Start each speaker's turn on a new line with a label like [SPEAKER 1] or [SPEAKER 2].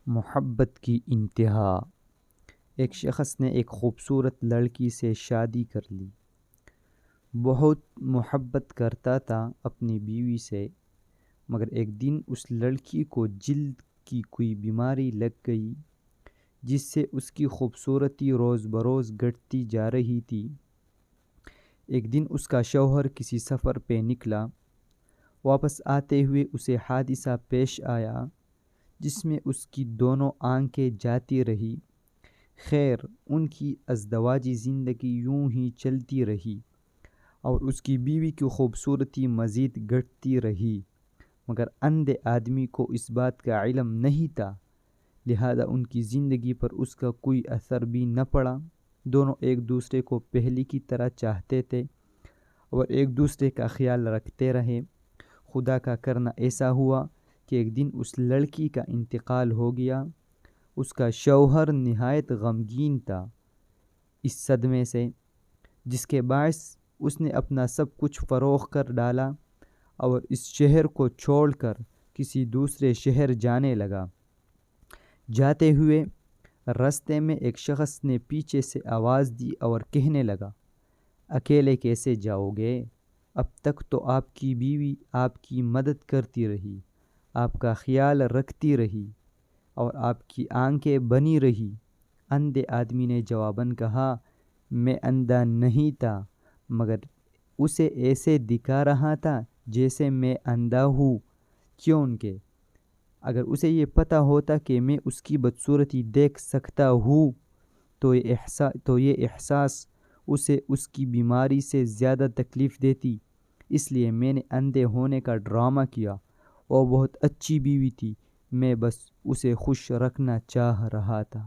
[SPEAKER 1] محبت کی انتہا۔ ایک شخص نے ایک خوبصورت لڑکی سے شادی کر لی۔ بہت محبت کرتا تھا اپنی بیوی سے، مگر ایک دن اس لڑکی کو جلد کی کوئی بیماری لگ گئی جس سے اس کی خوبصورتی روز بروز گھٹتی جا رہی تھی۔ ایک دن اس کا شوہر کسی سفر پہ نکلا۔ واپس آتے ہوئے اسے حادثہ پیش آیا جس میں اس کی دونوں آنکھیں جاتی رہی۔ خیر، ان کی ازدواجی زندگی یوں ہی چلتی رہی اور اس کی بیوی کی خوبصورتی مزید گھٹتی رہی، مگر اندھے آدمی کو اس بات کا علم نہیں تھا، لہذا ان کی زندگی پر اس کا کوئی اثر بھی نہ پڑا۔ دونوں ایک دوسرے کو پہلے کی طرح چاہتے تھے اور ایک دوسرے کا خیال رکھتے رہے۔ خدا کا کرنا ایسا ہوا کہ ایک دن اس لڑکی کا انتقال ہو گیا۔ اس کا شوہر نہایت غمگین تھا اس صدمے سے، جس کے باعث اس نے اپنا سب کچھ فروخت کر ڈالا اور اس شہر کو چھوڑ کر کسی دوسرے شہر جانے لگا۔ جاتے ہوئے راستے میں ایک شخص نے پیچھے سے آواز دی اور کہنے لگا، اکیلے کیسے جاؤ گے؟ اب تک تو آپ کی بیوی آپ کی مدد کرتی رہی، آپ کا خیال رکھتی رہی اور آپ کی آنکھیں بنی رہی۔ اندھے آدمی نے جواباً کہا، میں اندھا نہیں تھا، مگر اسے ایسے دکھا رہا تھا جیسے میں اندھا ہوں، کیونکہ اگر اسے یہ پتہ ہوتا کہ میں اس کی بدصورتی دیکھ سکتا ہوں تو یہ احساس اسے اس کی بیماری سے زیادہ تکلیف دیتی۔ اس لیے میں نے اندھے ہونے کا ڈرامہ کیا۔ وہ بہت اچھی بیوی تھی، میں بس اسے خوش رکھنا چاہ رہا تھا۔